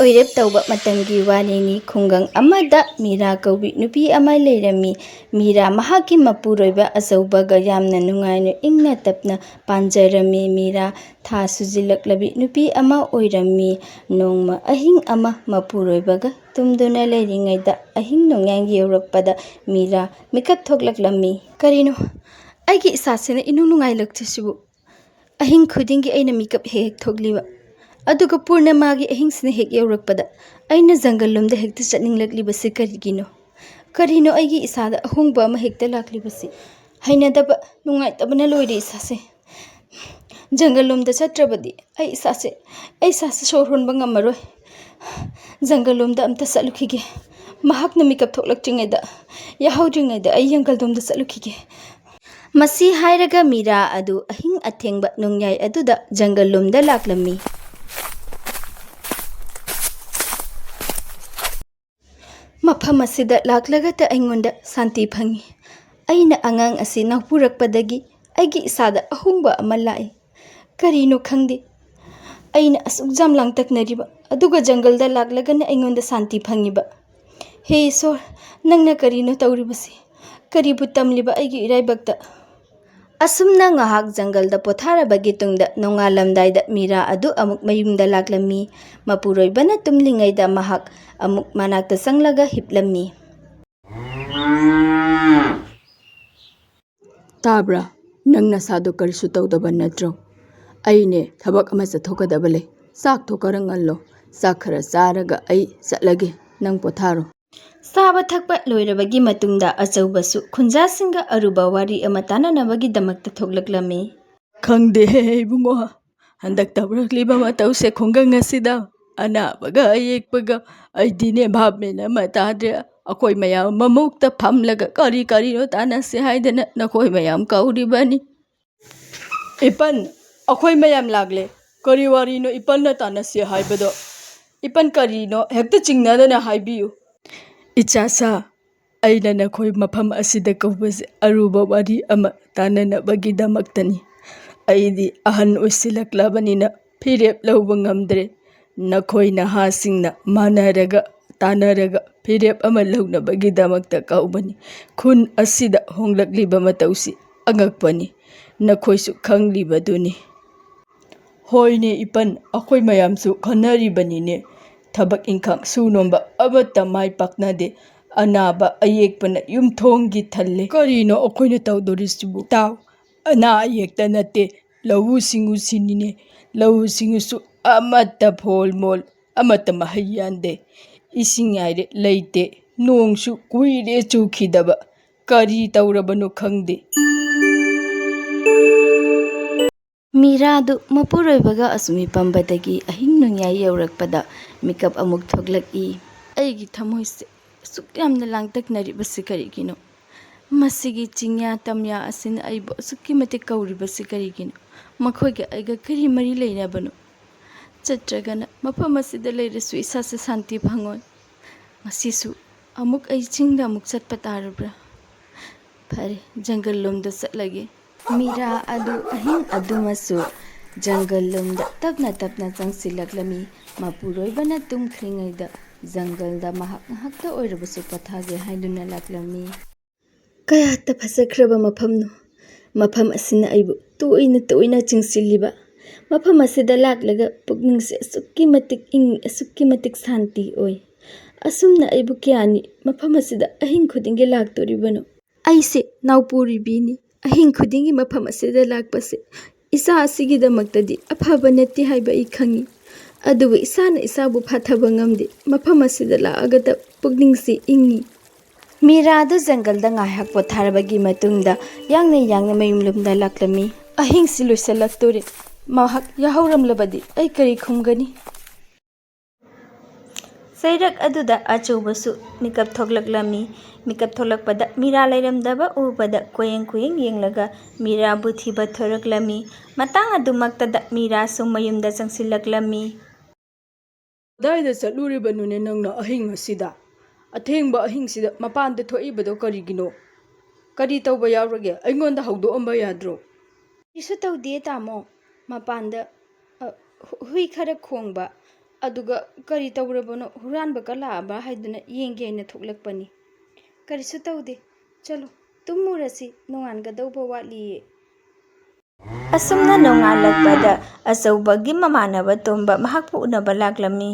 oirep tauba matamgi wanini khungang amada mira kaubi nupi ama leirami mira mahaki mapuroiba azaubaga yamna nungaina ingna tapna panjarami mira tha sujilaklabi nupi ama oirami nongma ahing ama mapuroibaga tumduna leiringaida ahing nongyang yeurakpada mira mikap thoklaklami karino aigi isasena inunungai lakchisibu ahing khudingi aina mikap hek thogliba aduga purnamagi ahingsina hek yaurakpada aina jangalumda hekta chatninglakliबasi karino aigi isada ahungba ama hekta laklibasi hainadaba nungaitabana loire isase jangalumda chatrabadi ai isase sorhonba ngamaroi jangalumda amta chalukhige mahakna mikap thoklaktingaida yahaudringaida ai jangalumda chalukhige masi hairaga mira adu ahing athengba nungyai aduda jangalumda laklami mafam asida laklagata aingonda santi phangi aina angang asi napurakpadagi aigi isada ahungba ama lai karino khangde aina asukjam langtaknariba aduga jangalda laklagana aingonda santi phangiba he Ishwar नंगना करीनो तौरिबसी करीबु तमलिबा आइगी इराइबक्ता असुमना ngahak jangalda potharabagi tungda nongalamdaida mira adu amuk mayumda laklami mapuroibana tumlingaida mahak amuk manakta sanglaga hiplami tabra nangna sado karisu tawdaba natro aine thabak ama chathokadaba le sak thokarangallo sakhara charaga ai chatlage nang potharo Saba thakpa loirabagi matungda achaubasu khunjasinga aruba wari ama tananabagi damakta thoklaklami khangde he bungo handak tabrakliba matause khungang asida anabaga ayekpaga aidine bhabmena matadre akoi mayam mamukta phamlaga kari no tanase haidana nakoi mayam kauribani ipan akoi mayam lagle kari wari no ipan na tanase haibado ipan kari no hekta chingnadana haibiyu ichasa aina nakoi mafam asida kaubase aruba wari ama tananabagi damaktani aidi ahan oisilaklabanina phirep lauba ngamdre nakoi nahasingna manaraga tanaraga phirep ama launabagi damakta kaubani khun asida honglakliba matausi angakpani nakhoisu khanglibaduni hoine ipan akoi mayamsu khanaribanine thabak ingkhang sunomba abata mai paknade anaba ayekpana yumthonggi thalle karino akoina tawdorisibu taw ana ayekta nate lawu singu sinine lawu singusu amata pholmol amata mahayande isingaire leite nongsu kuire chukhidaba kari tawrabano khangde Miradu mapuroibaga asumi pambadagi ahing nungyai yaurakpada mikap amuk thoklaki aigi thamoise sukyamna langtaknaribasi karigino masigi chingya tamya asin aibo sukimate kauribasi karigino makhoiga aiga kari mari leinabano chatragana mafam asida leirasu isase santi phangoi ngasisu amuk ai chingda amuk chatpa tarabra phare jangal lomda chatlage mira adu ahing adumasu jangal lomda tapna changsilaklami mapuroibana tumkhringaida jangalda mahakta oirabasu pathage haiduna laklami kayata phasakraba mafam asina aibu toina chingsilliba mafam asida laklaga pukningse asukki matik santi oi asumna aibu kyani mafam asida ahing khudinge laktoribano aise naupuribini ahing khudingi mafam asida lakpase isa asigidamaktadi afaba natti haiba I khangi adubu isana isabu phathaba ngamde mafam asida laagada pukningse ingi miradu jangalda ngahak potharabagi matungda yangna mayumlumda laklami ahing siluisalaktore mahak yahauramlabadi ai kari khumgani Sairak aduda achaubasu mikap thoklaklami mikap tholakpada mira lairamdaba ubada koyeng yenglaga mira buthiba thoraklami matang adumaktada mira sumayumda changsilaklami daida chaluribanune nangna ahing asida athengba ahingsida mapanda thoibado karigino kari tawba yaurage aingonda haudo amba yadro isu tawde tamo mapanda hui khara khongba ꯑꯗꯨꯒ ꯀꯔꯤ ꯇꯧꯔꯕꯅꯣ ꯍꯨꯔꯥꯟꯕꯒ ꯂꯥꯛꯑꯕ ꯍꯥꯏꯗꯨꯅ ꯌꯦꯡꯒꯦ ꯍꯥꯏꯅ ꯊꯣꯛꯂꯛꯄꯅꯤ꯫ ꯀꯔꯤꯁꯨ ꯇꯧꯗꯦ, ꯆꯠꯂꯣ ꯇꯨꯝꯃꯨꯔꯁꯤ, ꯅꯣꯡꯉꯥꯟꯒꯗꯧꯕ ꯋꯥꯠꯂꯤꯌꯦ꯫ ꯑꯁꯨꯝꯅ ꯅꯣꯡꯉꯥꯜꯂꯛꯄꯗ ꯑꯆꯧꯕꯒꯤ ꯃꯃꯥꯟꯅꯕ ꯇꯣꯝꯕ ꯃꯍꯥꯛꯄꯨ ꯎꯅꯕ ꯂꯥꯛꯂꯝꯃꯤ꯫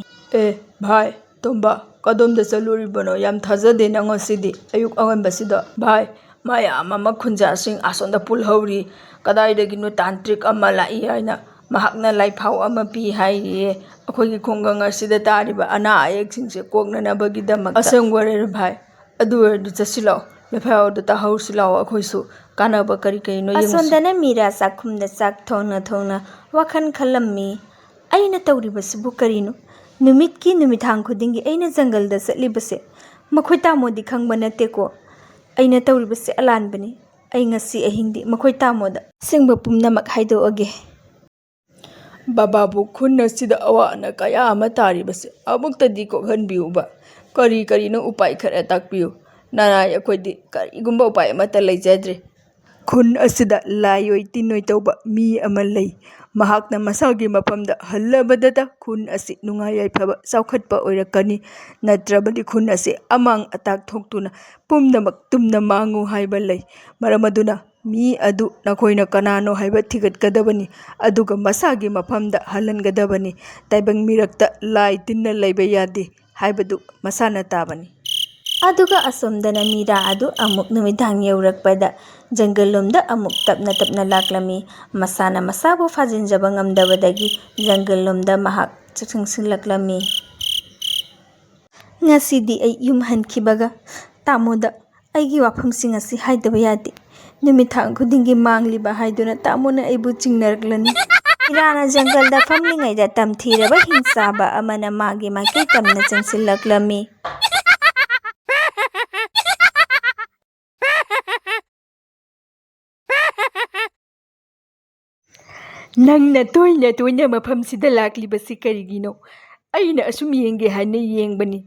ꯚꯥꯏ ꯇꯣꯝꯕ, ꯀꯗꯣꯝꯗ ꯆꯠꯂꯨꯔꯤꯕꯅꯣ? ꯌꯥꯝ ꯊꯥꯖꯗꯦ ꯅꯪ ꯉꯁꯤꯗꯤ ꯑꯌꯨꯛ ꯑꯉꯟꯕꯁꯤꯗ꯫ ꯚꯥꯏ, ꯃꯌꯥꯝ ꯑꯃ ꯈꯨꯟꯖꯥꯁꯤꯡ ꯑꯁꯣꯝꯗ ꯄꯨꯜꯍꯧꯔꯤ, ꯀꯗꯥꯏꯗꯒꯤꯅꯣ ꯇꯥꯟꯇ꯭ꯔꯤꯛ ꯑꯃ ꯂꯥꯛꯏ ꯍꯥꯏꯅ, ꯃꯍꯥꯛꯅ ꯂꯥꯏꯐꯥꯎ ꯑꯃ ꯄꯤ ꯍꯥꯏꯔꯤꯌꯦ ꯑꯩꯈꯣꯏꯒꯤ ꯈꯨꯡꯒꯪ ꯑꯁꯤꯗ ꯇꯥꯔꯤꯕ ꯑꯅꯥ ꯑꯌꯦꯛꯁꯤꯡꯁꯦ ꯀꯣꯛꯅꯅꯕꯒꯤꯗꯃꯛꯇ꯫ ꯑꯁꯦꯡꯕꯔꯦ ꯚꯥꯏ? ꯑꯗꯨ ꯑꯣꯏꯔꯗꯤ ꯆꯠꯁꯤ ꯂꯥꯛꯑꯣ, ꯂꯥꯏꯐꯥꯎ ꯑꯗꯨ ꯇꯥꯍꯧꯁꯤ ꯂꯥꯛꯑꯣ, ꯑꯩꯈꯣꯏꯁꯨ ꯀꯥꯟꯅꯕ ꯀꯔꯤ ꯀꯔꯤꯅꯣ ꯌꯦꯡꯉꯨꯁꯤ꯫ ꯑꯁꯣꯝꯗꯅ ꯃꯤꯔꯥ ꯆꯥꯛꯈꯨꯝꯗ ꯆꯥꯛ ꯊꯣꯡꯅ ꯊꯣꯡꯅ ꯋꯥꯈꯜ ꯈꯜꯂꯝꯃꯤ꯫ ꯑꯩꯅ ꯇꯧꯔꯤꯕꯁꯤꯕꯨ ꯀꯔꯤꯅꯣ? ꯅꯨꯃꯤꯠꯀꯤ ꯅꯨꯃꯤꯗꯥꯡ ꯈꯨꯗꯤꯡꯒꯤ ꯑꯩꯅ ꯖꯪꯒꯜꯗ ꯆꯠꯂꯤꯕꯁꯦ ꯃꯈꯣꯏ ꯇꯥꯃꯣꯗꯤ ꯈꯪꯕ ꯅꯠꯇꯦꯀꯣ? ꯑꯩꯅ ꯇꯧꯔꯤꯕꯁꯦ ꯑꯂꯥꯟꯕꯅꯤ꯫ ꯑꯩ ꯉꯁꯤ ꯑꯍꯤꯡꯗꯤ ꯃꯈꯣই ꯇꯥꯃꯣꯗ ꯑꯁꯦꯡꯕ ꯄꯨꯝꯅꯃꯛ ꯍꯥꯏꯗꯣꯛꯑꯒꯦ꯫ ꯕꯕꯥꯕꯨ ꯈꯨꯟ ꯑꯁꯤꯗ ꯑꯋꯥ ꯑꯅꯥ ꯀꯌꯥ ꯑꯃ ꯇꯥꯔꯤꯕꯁꯦ ꯑꯃꯨꯛꯇꯗꯤ ꯀꯣꯛꯍꯟꯕꯤꯌꯨꯕ꯫ ꯀꯔꯤ ꯀꯔꯤꯅꯣ ꯎꯄꯥꯏ ꯈꯔ ꯇꯥꯛꯄꯤꯌꯨ꯫ ꯅꯅꯥꯏ ꯑꯩꯈꯣꯏꯗꯤ ꯀꯔꯤꯒꯨꯝꯕ ꯎꯄꯥꯏ ꯑꯃꯠꯇ ꯂꯩꯖꯗ꯭ꯔꯦ꯫ ꯈꯨꯟ ꯑꯁꯤꯗ ꯂꯥꯏꯑꯣꯏ ꯇꯤꯟꯑꯣꯏ ꯇꯧꯕ ꯃꯤ ꯑꯃ ꯂꯩ꯫ ꯃꯍꯥꯛꯅ ꯃꯁꯥꯒꯤ ꯃꯐꯝꯗ ꯍꯜꯂꯕꯗꯇ ꯈꯨꯟ ꯑꯁꯤ ꯅꯨꯡꯉꯥꯏ ꯌꯥꯏꯐꯕ ꯆꯥꯎꯈꯠꯄ ꯑꯣꯏꯔꯛꯀꯅꯤ, ꯅꯠꯇ꯭ꯔꯕꯗꯤ ꯈꯨꯟ ꯑꯁꯤ ꯑꯃꯥꯡ ꯑꯇꯥꯛ ꯊꯣꯛꯇꯨꯅ ꯄꯨꯝꯅꯃꯛ ꯇꯨꯝꯅ ꯃꯥꯡꯉꯨ ꯍꯥꯏꯕ ꯂꯩ꯫ ꯃꯔꯝ ꯑꯗꯨꯅ ꯃꯤ ꯑꯗꯨ ꯅꯈꯣꯏꯅ ꯀꯅꯥꯅꯣ ꯍꯥꯏꯕ ꯊꯤꯒꯠꯀꯗꯕꯅꯤ, ꯑꯗꯨꯒ ꯃꯁꯥꯒꯤ ꯃꯐꯝꯗ ꯍꯜꯍꯟꯒꯗꯕꯅꯤ꯫ ꯇꯥꯏꯕꯪ ꯃꯤꯔꯛꯇ ꯂꯥꯏ ꯇꯤꯟꯅ ꯂꯩꯕ ꯌꯥꯗꯦ ꯍꯥꯏꯕꯗꯨ ꯃꯁꯥꯅ ꯇꯥꯕꯅꯤ꯫ ꯑꯗꯨꯒ ꯑꯁꯣꯝꯗꯅ ꯃꯤꯔꯥ ꯑꯗꯨ ꯑꯃꯨꯛ ꯅꯨꯃꯤꯗꯥꯡ ꯌꯧꯔꯛꯄꯗ ꯖꯪꯒꯜꯂꯣꯝꯗ ꯑꯃꯨꯛ ꯇꯞꯅ ꯇꯞꯅ ꯂꯥꯛꯂꯝꯃꯤ꯫ ꯃꯁꯥꯅ ꯃꯁꯥꯕꯨ ꯐꯥꯖꯤꯟꯖꯕ ꯉꯝꯗꯕꯗꯒꯤ ꯖꯪꯒꯜꯂꯣꯝꯗ ꯃꯍꯥꯛ ꯆꯪꯁꯤꯜꯂꯛꯂꯝꯃꯤ꯫ ꯉꯁꯤꯗꯤ ꯑꯩ ꯌꯨꯝ ꯍꯟꯈꯤꯕꯒ ꯇꯥꯃꯣꯗ ꯑꯩꯒꯤ ꯋꯥꯐꯝꯁꯤꯡ ꯑꯁꯤ ꯍꯥꯏꯗꯕ ꯌꯥꯗꯦ꯫ ꯅꯨꯃꯤꯗꯥꯡ ꯈꯨꯗꯤꯡꯒꯤ ꯃꯥꯡꯂꯤꯕ ꯍꯥꯏꯗꯨꯅ ꯇꯥꯃꯣꯅ ꯑꯩꯕꯨ ꯆꯤꯡꯅꯔꯛꯂꯅꯤ꯫ ꯃꯤꯔꯥꯅ ꯖꯪꯒꯜꯗ ꯐꯝꯂꯤꯉꯩꯗ ꯇꯝꯊꯤꯔꯕ ꯍꯤꯡꯆꯥꯕ ꯑꯃꯅ ꯃꯥꯒꯤ ꯃꯥꯏꯀꯩ ꯇꯝꯅ ꯆꯪꯁꯤꯜꯂꯛꯂꯝꯃꯤ꯫ ꯅꯪꯅ ꯇꯣꯏꯅ ꯇꯣꯏꯅ ꯃꯐꯝꯁꯤꯗ ꯂꯥꯛꯂꯤꯕꯁꯤ ꯀꯔꯤꯒꯤꯅꯣ? ꯑꯩꯅ ꯑꯁꯨꯝ ꯌꯦꯡꯒꯦ ꯍꯥꯏꯅ ꯌꯦꯡꯕꯅꯤ,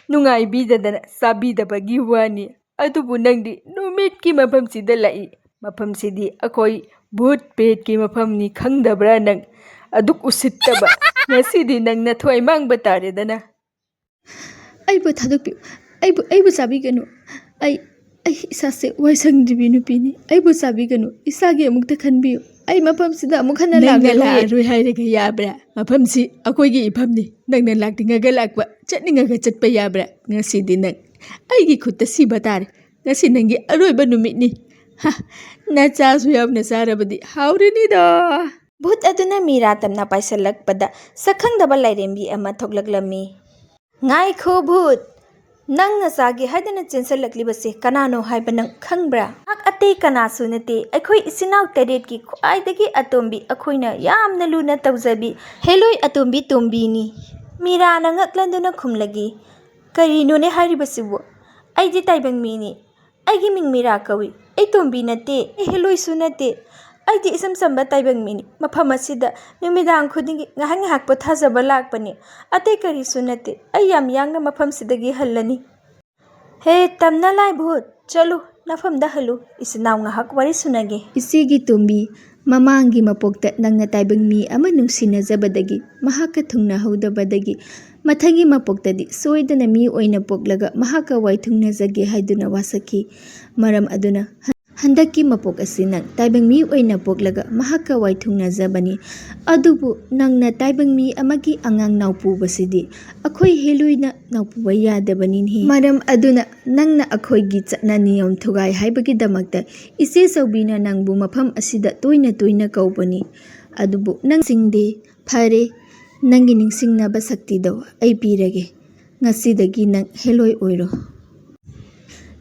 ꯅꯨꯡꯉꯥꯏꯕꯤꯗꯗꯅ ꯆꯥꯕꯤꯗꯕꯒꯤ ꯋꯥꯅꯤ꯫ ꯑꯗꯨꯕꯨ ꯅꯪꯗꯤ ꯅꯨꯃꯤꯠꯀꯤ ꯃꯐꯝꯁꯤꯗ ꯂꯥꯛꯏ꯫ ꯃꯐꯝꯁꯤꯗꯤ ꯑꯩꯈꯣꯏ ꯚꯨꯠ ꯄꯦꯠꯀꯤ ꯃꯐꯝꯅꯤ, ꯈꯪꯗꯕ꯭ꯔꯥ ꯅꯪ? ꯑꯗꯨꯛ ꯎꯁꯤꯠꯇꯕ! ꯉꯁꯤꯗꯤ ꯅꯪ ꯅꯊ꯭ꯋꯥꯏ ꯃꯥꯡꯕ ꯇꯥꯔꯦꯗꯅ꯫ ꯑꯩꯕꯨ ꯊꯥꯗꯣꯛꯄꯤꯌꯨ, ꯑꯩꯕꯨ ꯆꯥꯕꯤꯒꯅꯨ꯫ ꯑꯩ ꯏꯁꯥꯁꯦ ꯋꯥꯏꯁꯪꯗ꯭ꯔꯤꯕꯤ ꯅꯨꯄꯤꯅꯤ꯫ ꯑꯩꯕꯨ ꯆꯥꯕꯤꯒꯅꯨ, ꯏꯁꯥꯒꯤ ꯑꯃꯨꯛꯇ ꯈꯟꯕꯤꯌꯨ꯫ ꯑꯩ ꯃꯐꯝꯁꯤꯗ ꯑꯃꯨꯛ ꯍꯟꯅ ꯅꯪꯅ ꯂꯥꯛꯂꯔꯣꯏꯌꯦ꯫ ꯂꯥꯛꯑꯔꯣꯏ ꯍꯥꯏꯔꯒ ꯌꯥꯕ꯭ꯔꯥ? ꯃꯐꯝꯁꯤ ꯑꯩꯈꯣꯏꯒꯤ ꯏꯐꯝꯅꯤ, ꯅꯪꯅ ꯂꯥꯛꯅꯤꯡꯉꯒ ꯂꯥꯛꯄ, ꯆꯠꯅꯤꯡꯉꯒ ꯆꯠꯄ ꯌꯥꯕ꯭ꯔꯥ? ꯉꯁꯤꯗꯤ ꯅꯪ ꯑꯩꯒꯤ ꯈꯨꯠꯇ ꯁꯤꯕ ꯇꯥꯔꯦ꯫ ꯉꯁꯤ ꯅꯪꯒꯤ ꯑꯔꯣꯏꯕ ꯅꯨꯃꯤꯠꯅꯤ꯫ ꯅꯆꯥꯁꯨ ꯌꯥꯎꯅ ꯆꯥꯔꯕꯗꯤ ꯍꯥꯎꯔꯅꯤꯗ꯫ ꯚꯨꯠ ꯑꯗꯨꯅ ꯃꯤꯔꯥ ꯇꯝꯅ ꯄꯥꯏꯁꯤꯜꯂꯛꯄꯗ ꯁꯛꯈꯪꯗꯕ ꯂꯥꯏꯔꯦꯝꯕꯤ ꯑꯃ ꯊꯣꯛꯂꯛꯂꯝꯃꯤ꯫ ꯉꯥꯏꯈꯣ ꯚꯨꯠ! ꯅꯪꯅ ꯆꯥꯒꯦ ꯍꯥꯏꯗꯨꯅ ꯆꯦꯟꯁꯤꯜꯂꯛꯂꯤꯕꯁꯦ ꯀꯅꯥꯅꯣ ꯍꯥꯏꯕ ꯅꯪ ꯈꯪꯕ꯭ꯔꯥ? ꯃꯍꯥꯛ ꯑꯇꯩ ꯀꯅꯥꯁꯨ ꯅꯠꯇꯦ, ꯑꯩꯈꯣꯏ ꯏꯆꯤꯟꯅꯥꯎ 8ꯀꯤ ꯈ꯭ꯋꯥꯏꯗꯒꯤ ꯑꯇꯣꯝꯕꯤ, ꯑꯩꯈꯣꯏꯅ ꯌꯥꯝꯅ ꯂꯨꯅ ꯇꯧꯖꯕꯤ ꯍꯦꯂꯣꯏ ꯑꯇꯣꯝꯕꯤ ꯇꯣꯝꯕꯤꯅꯤ꯫ ꯃꯤꯔꯥꯅ ꯉꯛꯂꯗꯨꯅ ꯈꯨꯝꯂꯛꯏ꯫ ꯀꯔꯤꯅꯣꯅꯦ ꯍꯥꯏꯔꯤꯕꯁꯤꯕꯨ? ꯑꯩꯗꯤ ꯇꯥꯏꯕꯪ ꯃꯤꯅꯤ꯫ ꯑꯩꯒꯤ ꯃꯤꯡ ꯃꯤꯔꯥ ꯀꯧꯏ꯫ ꯑꯩ ꯇꯣꯝꯕꯤ ꯅꯠꯇꯦ, ꯑꯩ ꯍꯦꯂꯣꯏꯁꯨ ꯅꯠꯇꯦ꯫ ꯑꯩꯗꯤ ꯏꯆꯝ ꯆꯝꯕ ꯇꯥꯏꯕꯪ ꯃꯤꯅꯤ꯫ ꯃꯐꯝ ꯑꯁꯤꯗ ꯅꯨꯃꯤꯗꯥꯡ ꯈꯨꯗꯤꯡꯒꯤ ꯉꯥꯏꯍꯥꯛ ꯉꯥꯏꯍꯥꯛ ꯄꯣꯊꯥꯖꯕ ꯂꯥꯛꯄꯅꯤ, ꯑꯇꯩ ꯀꯔꯤꯁꯨ ꯅꯠꯇꯦ꯫ ꯑꯩ ꯌꯥꯝ ꯌꯥꯡꯅ ꯃꯐꯝꯁꯤꯗꯒꯤ ꯍꯜꯂꯅꯤ꯫ ꯍꯦ ꯇꯝꯅ ꯂꯥꯏ ꯚꯨꯠ, ꯆꯠꯂꯨ ꯅꯐꯝꯗ ꯍꯜꯂꯨ, ꯏꯆꯤꯟꯅꯥꯎ ꯉꯥꯏꯍꯥꯛ ꯋꯥꯔꯤ ꯁꯨꯅꯒꯦ꯫ ꯏꯆꯦꯒꯤ ꯇꯣꯝꯕꯤ, ꯃꯃꯥꯡꯒꯤ ꯃꯄꯣꯛꯇ ꯅꯪꯅ ꯇꯥꯏꯕꯪ ꯃꯤ ꯑꯃ ꯅꯨꯡꯁꯤꯅꯖꯕꯗꯒꯤ, ꯃꯍꯥꯛꯀ ꯊꯨꯡꯅꯍꯧꯗꯕꯗꯒꯤ ꯃꯊꯪꯒꯤ ꯃꯄꯣꯛꯇꯗꯤ ꯁꯣꯏꯗꯅ ꯃꯤ ꯑꯣꯏꯅ ꯄꯣꯛꯂꯒ ꯃꯍꯥꯛꯀ ꯋꯥꯏꯊꯨꯡꯅꯖꯒꯦ ꯍꯥꯏꯗꯨꯅ ꯋꯥꯁꯛꯈꯤ꯫ ꯃꯔꯝ ꯑꯗꯨꯅ ꯍꯟꯗꯛꯀꯤ ꯃꯄꯣꯛ ꯑꯁꯤ ꯅꯪ ꯇꯥꯏꯕꯪ ꯃꯤ ꯑꯣꯏꯅ ꯄꯣꯛꯂꯒ ꯃꯍꯥꯛꯀ ꯋꯥꯏꯊꯨꯡꯅꯖꯕꯅꯤ꯫ ꯑꯗꯨꯕꯨ ꯅꯪꯅ ꯇꯥꯏꯕꯪ ꯃꯤ ꯑꯃꯒꯤ ꯑꯉꯥꯡ ꯅꯥꯎꯄꯨꯕꯁꯤꯗꯤ ꯑꯩꯈꯣꯏ ꯍꯦꯂꯣꯏꯅ ꯅꯥꯎꯄꯨꯕ ꯌꯥꯗꯕꯅꯤꯅꯦ꯫ ꯃꯔꯝ ꯑꯗꯨꯅ ꯅꯪꯅ ꯑꯩꯈꯣꯏꯒꯤ ꯆꯠꯅ ꯅꯤꯌꯣꯝ ꯊꯨꯒꯥꯏ ꯍꯥꯏꯕꯒꯤꯗꯃꯛꯇ ꯏꯆꯦꯆꯧꯕꯤꯅ ꯅꯪꯕꯨ ꯃꯐꯝ ꯑꯁꯤꯗ ꯇꯣꯏꯅ ꯇꯣꯏꯅ ꯀꯧꯕꯅꯤ꯫ ꯑꯗꯨꯕꯨ ꯅꯪ ꯅꯤꯡꯁꯤꯡꯗꯦ꯫ ꯐꯔꯦ, ꯅꯪꯒꯤ ꯅꯤꯡꯁꯤꯡꯅꯕ ꯁꯛꯇꯤꯗꯣ ꯑꯩ ꯄꯤꯔꯒꯦ꯫ ꯉꯁꯤꯗꯒꯤ ꯅꯪ ꯍꯦꯂꯣꯏ ꯑꯣꯏꯔꯣ꯫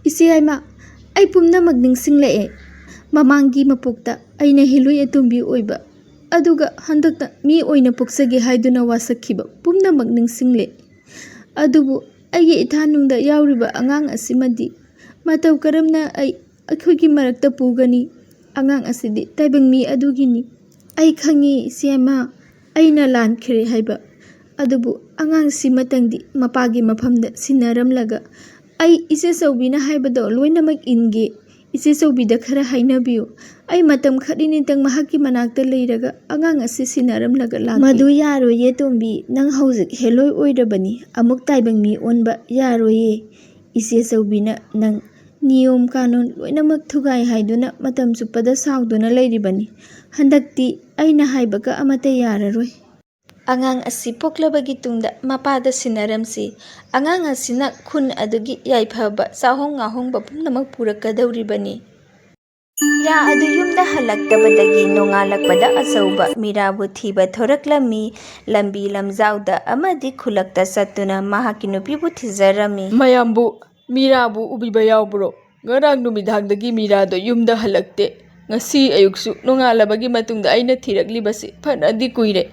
ꯏꯆꯦꯌꯥꯏꯃ, ꯑꯩ ꯄꯨꯝꯅꯃꯛ ꯅꯤꯡꯁꯤꯡꯂꯛꯑꯦ꯫ ꯃꯃꯥꯡꯒꯤ ꯃꯄꯣꯛꯇ ꯑꯩꯅ ꯍꯦꯂꯣꯏ ꯑꯇꯣꯝꯕꯤ ꯑꯣꯏꯕ, ꯑꯗꯨꯒ ꯍꯟꯗꯛꯇ ꯃꯤ ꯑꯣꯏꯅ ꯄꯣꯛꯆꯒꯦ ꯍꯥꯏꯗꯨꯅ ꯋꯥꯁꯛꯈꯤꯕ ꯄꯨꯝꯅꯃꯛ ꯅꯤꯡꯁꯤꯡꯂꯦ꯫ ꯑꯗꯨꯕꯨ ꯑꯩꯒꯤ ꯏꯊꯥꯅꯨꯡꯗ ꯌꯥꯎꯔꯤꯕ ꯑꯉꯥꯡ ꯑꯁꯤꯃꯗꯤ ꯃꯇꯧ ꯀꯔꯝꯅ ꯑꯩꯈꯣꯏꯒꯤ ꯃꯔꯛꯇ ꯄꯨꯒꯅꯤ? ꯑꯉꯥꯡ ꯑꯁꯤꯗꯤ ꯇꯥꯏꯕꯪ ꯃꯤ ꯑꯗꯨꯒꯤꯅꯤ꯫ ꯑꯩ ꯈꯪꯉꯤ ꯏꯆꯦꯌꯥꯏꯃ, ꯑꯩꯅ ꯂꯥꯟꯈ꯭ꯔꯦ ꯍꯥꯏꯕ꯫ ꯑꯗꯨꯕꯨ ꯑꯉꯥꯡꯁꯤꯃꯇꯪꯗꯤ ꯃꯄꯥꯒꯤ ꯃꯐꯝꯗ ꯁꯤꯟꯅꯔꯝꯂꯒ ꯑꯩ ꯏꯆꯦꯆꯧꯕꯤꯅ ꯍꯥꯏꯕꯗꯣ ꯂꯣꯏꯅꯃꯛ ꯏꯟꯒꯦ꯫ ꯏꯆꯦꯆꯧꯕꯤꯗ ꯈꯔ ꯍꯥꯏꯅꯕꯤꯌꯨ꯫ ꯑꯩ ꯃꯇꯝ ꯈꯔꯅꯤꯇꯪ ꯃꯍꯥꯛꯀꯤ ꯃꯅꯥꯛꯇ ꯂꯩꯔꯒ ꯑꯉꯥꯡ ꯑꯁꯤ ꯁꯤꯟꯅꯔꯝꯂꯒ ꯂꯥꯛꯀꯦ꯫ ꯃꯗꯨ ꯌꯥꯔꯣꯏꯌꯦ ꯇꯣꯝꯕꯤ, ꯅꯪ ꯍꯧꯖꯤꯛ ꯍꯦꯂꯣꯏ ꯑꯣꯏꯔꯕꯅꯤ, ꯑꯃꯨꯛ ꯇꯥꯏꯕꯪ ꯃꯤ ꯑꯣꯟꯕ ꯌꯥꯔꯣꯏꯌꯦ꯫ ꯏꯆꯦꯆꯧꯕꯤꯅ ꯅꯪ ꯅꯤꯌꯣꯝ ꯀꯥꯅꯣꯟ ꯂꯣꯏꯅꯃꯛ ꯊꯨꯒꯥꯏ ꯍꯥꯏꯗꯨꯅ ꯃꯇꯝ ꯆꯨꯞꯄꯗ ꯁꯥꯎꯗꯨꯅ ꯂꯩꯔꯤꯕꯅꯤ꯫ ꯍꯟꯗꯛꯇꯤ ꯑꯩꯅ ꯍꯥꯏꯕꯒ ꯑꯃꯠꯇ ꯌꯥꯔꯔꯣꯏ꯫ ꯑꯉꯥꯡ ꯑꯁꯤ ꯄꯣꯛꯂꯕꯒꯤ ꯇꯨꯡꯗ ꯃꯄꯥꯗ ꯁꯤꯟꯅꯔꯝꯁꯤ꯫ ꯑꯉꯥꯡ ꯑꯁꯤꯅ ꯈꯨꯟ ꯑꯗꯨꯒꯤ ꯌꯥꯏꯐꯕ ꯆꯥꯍꯣꯡ ꯉꯥꯍꯣꯡꯕ ꯄꯨꯝꯅꯃꯛ ꯄꯨꯔꯛꯀꯗꯧꯔꯤꯕꯅꯤ꯫ ꯃꯤꯔꯥ ꯑꯗꯨ ꯌꯨꯝꯗ ꯍꯜꯂꯛꯇꯕꯗꯒꯤ ꯅꯣꯡꯉꯥꯜꯂꯛꯄꯗ ꯑꯆꯧꯕ ꯃꯤꯔꯥꯕꯨ ꯊꯤꯕ ꯊꯣꯔꯛꯂꯝꯃꯤ꯫ ꯂꯝꯕꯤ ꯂꯝꯖꯥꯎꯗ ꯑꯃꯗꯤ ꯈꯨꯜꯂꯛꯇ ꯆꯠꯇꯨꯅ ꯃꯍꯥꯛꯀꯤ ꯅꯨꯄꯤꯕꯨ ꯊꯤꯖꯔꯝꯃꯤ꯫ ꯃꯌꯥꯝꯕꯨ ꯃꯤꯔꯥꯕꯨ ꯎꯕꯤꯕ ꯌꯥꯎꯕ꯭ꯔꯣ? ꯉꯔꯥꯡ ꯅꯨꯃꯤꯗꯥꯡꯗꯒꯤ ꯃꯤꯔꯥꯗꯣ ꯌꯨꯝꯗ ꯍꯜꯂꯛꯇꯦ꯫ ꯉꯁꯤ ꯑꯌꯨꯛꯁꯨ ꯅꯣꯡꯉꯥꯜꯂꯕꯒꯤ ꯃꯇꯨꯡꯗ ꯑꯩꯅ ꯊꯤꯔꯛꯂꯤꯕꯁꯤ ꯐꯅꯗꯤ ꯀꯨꯏꯔꯦ꯫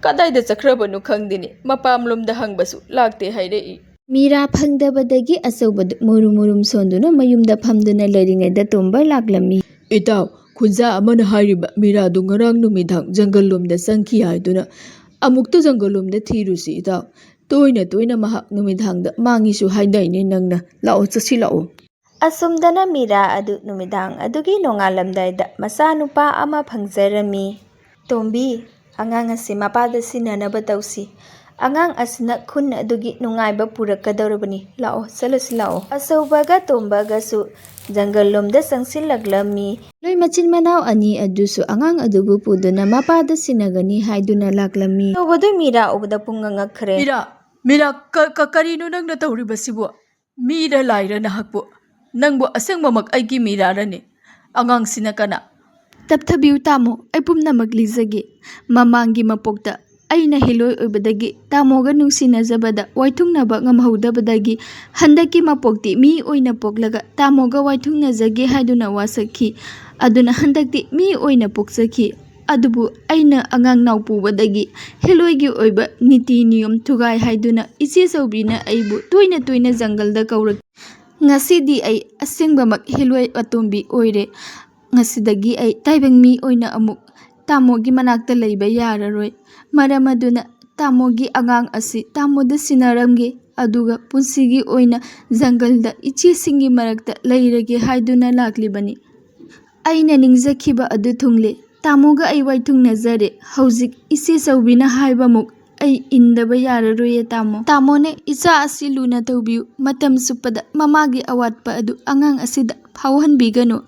ꯀꯗꯥꯏꯗ ꯆꯠꯈ꯭ꯔꯕꯅꯣ ꯈꯪꯗꯦꯅꯦ, ꯃꯄꯥꯝꯂꯣꯝꯗ ꯍꯪꯕꯁꯨ ꯂꯥꯛꯇꯦ ꯍꯥꯏꯔꯛꯏ꯫ ꯃꯤꯔꯥ ꯐꯪꯗꯕꯗꯒꯤ ꯑꯆꯧꯕꯗꯨ ꯃꯨꯔꯨꯝ ꯃꯨꯔꯨꯝ ꯁꯣꯟꯗꯨꯅ ꯃꯌꯨꯝꯗ ꯐꯝꯗꯨꯅ ꯂꯩꯔꯤꯉꯩꯗ ꯇꯣꯝꯕ ꯂꯥꯛꯂꯝꯃꯤ꯫ ꯏꯇꯥꯎ, ꯈꯨꯟꯖꯥ ꯑꯃꯅ ꯍꯥꯏꯔꯤꯕ ꯃꯤꯔꯥꯗꯨ ꯉꯔꯥꯡ ꯅꯨꯃꯤꯗꯥꯡ ꯖꯪꯒꯜꯂꯣꯝꯗ ꯆꯪꯈꯤ ꯍꯥꯏꯗꯨꯅ ꯑꯃꯨꯛꯇ ꯖꯪꯒꯜꯂꯣꯝꯗ ꯊꯤꯔꯨꯁꯤ ꯏꯇꯥꯎ꯫ ꯇꯣꯏꯅ ꯇꯣꯏꯅ ꯃꯍꯥꯛ ꯅꯨꯃꯤꯗꯥꯡꯗ ꯃꯥꯡꯉꯤꯁꯨ ꯍꯥꯏꯅꯩꯅꯦ ꯅꯪꯅ꯫ ꯂꯥꯛꯑꯣ, ꯆꯠꯁꯤ ꯂꯥꯛꯑꯣ꯫ ꯑꯁꯨꯝꯗꯅ ꯃꯤꯔꯥ ꯑꯗꯨ ꯅꯨꯃꯤꯗꯥꯡ ꯑꯗꯨꯒꯤ ꯅꯣꯡꯉꯥꯜꯂꯝꯗꯥꯏꯗ ꯃꯆꯥꯅꯨꯄꯥ ꯑꯃ ꯐꯪꯖꯔꯝꯃꯤ꯫ ꯇꯣꯝꯕꯤ, ꯑꯉꯥꯡ ꯑꯁꯤ ꯃꯄꯥꯗ ꯁꯤꯟꯅꯅꯕ ꯇꯧꯁꯤ꯫ ꯑꯉꯥꯡ ꯑꯁꯤꯅ ꯈꯨꯟ ꯑꯗꯨꯒꯤ ꯅꯨꯡꯉꯥꯏꯕ ꯄꯨꯔꯛꯀꯗꯧꯔꯕꯅꯤ꯫ ꯂꯥꯛꯑꯣ, ꯆꯠꯂꯁꯤ ꯂꯥꯛꯑꯣ꯫ ꯑꯆꯧꯕꯒ ꯇꯣꯝꯕꯒꯁꯨ ꯖꯪꯒꯜꯂꯣꯝꯗ ꯆꯪꯁꯤꯜꯂꯛꯂꯝꯃꯤ꯫ ꯍꯦꯂꯣꯏ ꯃꯆꯤꯟ ꯃꯅꯥꯎ ꯑꯅꯤ ꯑꯗꯨꯁꯨ ꯑꯉꯥꯡ ꯑꯗꯨꯕꯨ ꯄꯨꯗꯨꯅ ꯃꯄꯥꯗ ꯁꯤꯟꯅꯒꯅꯤ ꯍꯥꯏꯗꯨꯅ ꯂꯥꯛꯂꯝꯃꯤ꯫ ꯑꯆꯧꯕꯗꯨ ꯃꯤꯔꯥ ꯎꯕꯗ ꯄꯨꯡꯉꯛ ꯉꯛꯈ꯭ꯔꯦ꯫ ꯃꯤꯔꯥ, ꯀꯔꯤꯅꯣ ꯅꯪꯅ ꯇꯧꯔꯤꯕꯁꯤꯕꯨ? ꯃꯤꯔ ꯂꯥꯏꯔ ꯅꯍꯥꯛꯄꯨ? ꯅꯪꯕꯨ ꯑꯁꯦꯡꯕꯃꯛ ꯑꯩꯒꯤ ꯃꯤꯔꯥꯔꯅꯦ? ꯑꯉꯥꯡꯁꯤꯅ ꯀꯅꯥ? ꯇꯞꯊꯕꯤꯌꯨ ꯇꯥꯃꯣ, ꯑꯩ ꯄꯨꯝꯅꯃꯛ ꯂꯤꯖꯒꯦ꯫ ꯃꯃꯥꯡꯒꯤ ꯃꯄꯣꯛꯇ ꯑꯩꯅ ꯍꯦꯂꯣꯏ ꯑꯣꯏꯕꯗꯒꯤ ꯇꯥꯃꯣꯒ ꯅꯨꯡꯁꯤꯅꯖꯕꯗ ꯋꯥꯏꯊꯨꯡꯅꯕ ꯉꯝꯍꯧꯗꯕꯗꯒꯤ ꯍꯟꯗꯛꯀꯤ ꯃꯄꯣꯛꯇꯤ ꯃꯤ ꯑꯣꯏꯅ ꯄꯣꯛꯂꯒ ꯇꯥꯃꯣꯒ ꯋꯥꯏꯊꯨꯡꯅꯖꯒꯦ ꯍꯥꯏꯗꯨꯅ ꯋꯥꯁꯛꯈꯤ꯫ ꯑꯗꯨꯅ ꯍꯟꯗꯛꯇꯤ ꯃꯤ ꯑꯣꯏꯅ ꯄꯣꯛꯆꯈꯤ꯫ ꯑꯗꯨꯕꯨ ꯑꯩꯅ ꯑꯉꯥꯡ ꯅꯥꯎ ꯄꯨꯕꯗꯒꯤ ꯍꯦꯂꯣꯏꯒꯤ ꯑꯣꯏꯕ ꯅꯤꯇꯤ ꯅꯤꯌꯣꯝ ꯊꯨꯒꯥꯏ ꯍꯥꯏꯗꯨꯅ ꯏꯆꯦꯆꯧꯕꯤꯅ ꯑꯩꯕꯨ ꯇꯣꯏꯅ ꯇꯣꯏꯅ ꯖꯪꯒꯜꯗ ꯀꯧꯔꯛꯈꯤ꯫ ꯉꯁꯤꯗꯤ ꯑꯩ ꯑꯁꯦꯡꯕꯃꯛ ꯍꯦꯂꯣꯏ ꯑꯇꯣꯝꯕꯤ ꯑꯣꯏꯔꯦ꯫ ꯉꯁꯤꯗꯒꯤ ꯑꯩ ꯇꯥꯏꯕꯪ ꯃꯤ ꯑꯣꯏꯅ ꯑꯃꯨꯛ ꯇꯥꯃꯣꯒꯤ ꯃꯅꯥꯛꯇ ꯂꯩꯕ ꯌꯥꯔꯔꯣꯏ꯫ ꯃꯔꯝ ꯑꯗꯨꯅ ꯇꯥꯃꯣꯒꯤ ꯑꯉꯥꯡ ꯑꯁꯤ ꯇꯥꯃꯣꯗ ꯁꯤꯟꯅꯔꯝꯒꯦ, ꯑꯗꯨꯒ ꯄꯨꯟꯁꯤꯒꯤ ꯑꯣꯏꯅ ꯖꯪꯒꯜꯗ ꯏꯆꯦꯁꯤꯡꯒꯤ ꯃꯔꯛꯇ ꯂꯩꯔꯒꯦ ꯍꯥꯏꯗꯨꯅ ꯂꯥꯛꯂꯤꯕꯅꯤ꯫ ꯑꯩꯅ ꯅꯤꯡꯖꯈꯤꯕ ꯑꯗꯨ ꯊꯨꯡꯂꯦ꯫ ꯇꯥꯃꯣꯒ ꯑꯩ ꯋꯥꯏꯊꯨꯡꯅꯖꯔꯦ꯫ ꯍꯧꯖꯤꯛ ꯏꯆꯦꯆꯧꯕꯤꯅ ꯍꯥꯏꯕꯃꯨꯛ ꯑꯩ ꯏꯟꯗꯕ ꯌꯥꯔꯔꯣꯏꯌꯦ ꯇꯥꯃꯣ꯫ ꯇꯥꯃꯣꯅ ꯏꯆꯥ ꯑꯁꯤ ꯂꯨꯅ ꯇꯧꯕꯤꯌꯨ꯫ ꯃꯇꯝ ꯆꯨꯞꯄꯗ ꯃꯃꯥꯒꯤ ꯑꯋꯥꯠꯄ ꯑꯗꯨ ꯑꯉꯥꯡ ꯑꯁꯤꯗ ꯐꯥꯎꯍꯟꯕꯤꯒꯅꯨ꯫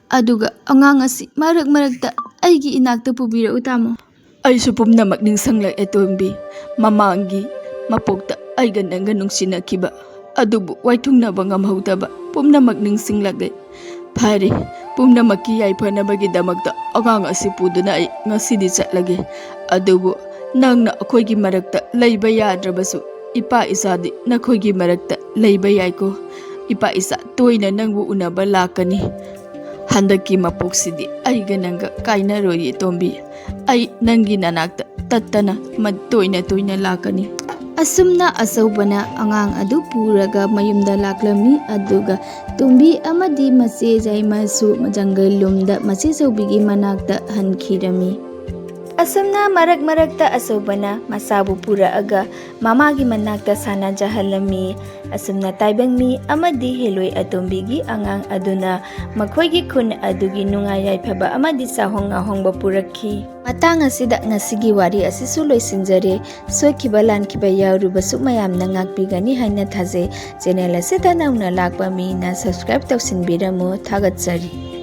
ꯑꯗꯨꯒ ꯑꯉꯥꯡ ꯑꯁꯤ ꯃꯔꯛ ꯃꯔꯛꯇ ꯑꯩꯒꯤ ꯏꯅꯥꯛꯇ ꯄꯨꯕꯤꯔꯛꯎ ꯇꯥꯃꯣ꯫ ꯑꯩꯁꯨ ꯄꯨꯝꯅꯃꯛ ꯅꯤꯡꯁꯤꯡꯂꯛꯑꯦ ꯇꯣꯝꯕꯤ꯫ ꯃꯃꯥꯡꯒꯤ ꯃꯄꯣꯛꯇ ꯑꯩꯒ ꯅꯪꯒ ꯅꯨꯡꯁꯤꯅꯈꯤꯕ, ꯑꯗꯨꯕꯨ ꯋꯥꯏꯊꯨꯡꯅꯕ ꯉꯝꯍꯧꯗꯕ ꯄꯨꯝꯅꯃꯛ ꯅꯤꯡꯁꯤꯡꯂꯛꯂꯦ꯫ ꯐꯔꯦ, ꯄꯨꯝꯅꯃꯛꯀꯤ ꯌꯥꯏꯐꯅꯕꯒꯤꯗꯃꯛꯇ ꯑꯉꯥꯡ ꯑꯁꯤ ꯄꯨꯗꯨꯅ ꯑꯩ ꯉꯁꯤꯗꯤ ꯆꯠꯂꯒꯦ꯫ ꯑꯗꯨꯕꯨ ꯅꯪꯅ ꯑꯩꯈꯣꯏꯒꯤ ꯃꯔꯛꯇ ꯂꯩꯕ ꯌꯥꯗ꯭ꯔꯕꯁꯨ ꯏꯄꯥ ꯏꯆꯥꯗꯤ ꯅꯈꯣꯏꯒꯤ ꯃꯔꯛꯇ ꯂꯩꯕ ꯌꯥꯏꯀꯣ꯫ ꯏꯄꯥ ꯏꯆꯥ ꯇꯣꯏꯅ ꯅꯪꯕꯨ ꯎꯅꯕ ꯂꯥꯛꯀꯅꯤ꯫ ꯍꯟꯗꯛꯀꯤ ꯃꯄꯣꯛꯁꯤꯗꯤ ꯑꯩꯒ ꯅꯪꯒ ꯀꯥꯏꯅꯔꯣꯏꯌꯦ ꯇꯣꯝꯕꯤ꯫ ꯑꯩ ꯅꯪꯒꯤ ꯅꯅꯥꯛꯇ ꯇꯠꯇꯅ ꯇꯣꯏꯅ ꯇꯣꯏꯅ ꯂꯥꯛꯀꯅꯤ꯫ ꯑꯁꯨꯝꯅ ꯑꯆꯧꯕꯅ ꯑꯉꯥꯡ ꯑꯗꯨ ꯄꯨꯔꯒ ꯃꯌꯨꯝꯗ ꯂꯥꯛꯂꯝꯃꯤ꯫ ꯑꯗꯨꯒ ꯇꯣꯝꯕꯤ ꯑꯃꯗꯤ ꯃꯆꯦ ꯌꯥꯏꯃꯁꯨ ꯖꯪꯒꯜꯂꯣꯝꯗ ꯃꯆꯦꯆꯧꯕꯤꯒꯤ ꯃꯅꯥꯛꯇ ꯍꯟꯈꯤꯔꯝꯃꯤ꯫ ꯑꯁꯨꯝꯅ ꯃꯔꯛ ꯃꯔꯛꯇ ꯑꯆꯧꯕꯅ ꯃꯆꯥꯕꯨ ꯄꯨꯔꯛꯑꯒ ꯃꯃꯥꯒꯤ ꯃꯅꯥꯛꯇ ꯁꯥꯟꯅꯖꯍꯜꯂꯝꯃꯤ꯫ ꯑꯁꯨꯝꯅ ꯇꯥꯏꯕꯪ ꯃꯤ ꯑꯃꯗꯤ ꯍꯦꯂꯣꯏ ꯑꯇꯣꯝꯕꯤꯒꯤ ꯑꯉꯥꯡ ꯑꯗꯨꯅ ꯃꯈꯣꯏꯒꯤ ꯈꯨꯟ ꯑꯗꯨꯒꯤ ꯅꯨꯡꯉꯥꯏ ꯌꯥꯏꯐꯕ ꯑꯃꯗꯤ ꯆꯥꯍꯣꯡ ꯉꯥꯍꯣꯡꯕ ꯄꯨꯔꯛꯈꯤ꯫ ꯃꯇꯥꯡ ꯑꯁꯤꯗ ꯉꯁꯤꯒꯤ ꯋꯥꯔꯤ ꯑꯁꯤꯁꯨ ꯂꯣꯏꯁꯤꯟꯖꯔꯦ꯫ ꯁꯣꯏꯈꯤꯕ ꯂꯥꯟꯈꯤꯕ ꯌꯥꯎꯔꯕꯁꯨ ꯃꯌꯥꯝꯅ ꯉꯥꯛꯄꯤꯒꯅꯤ ꯍꯥꯏꯅ ꯊꯥꯖꯩ꯫ ꯆꯦꯅꯦꯜ ꯑꯁꯤꯗ ꯅꯧꯅ ꯂꯥꯛꯄ ꯃꯤꯅ ꯁꯕꯁꯀ꯭ꯔꯥꯏꯕ ꯇꯧꯁꯤꯟꯕꯤꯔꯝꯃꯨ꯫ ꯊꯥꯒꯠꯆꯔꯤ꯫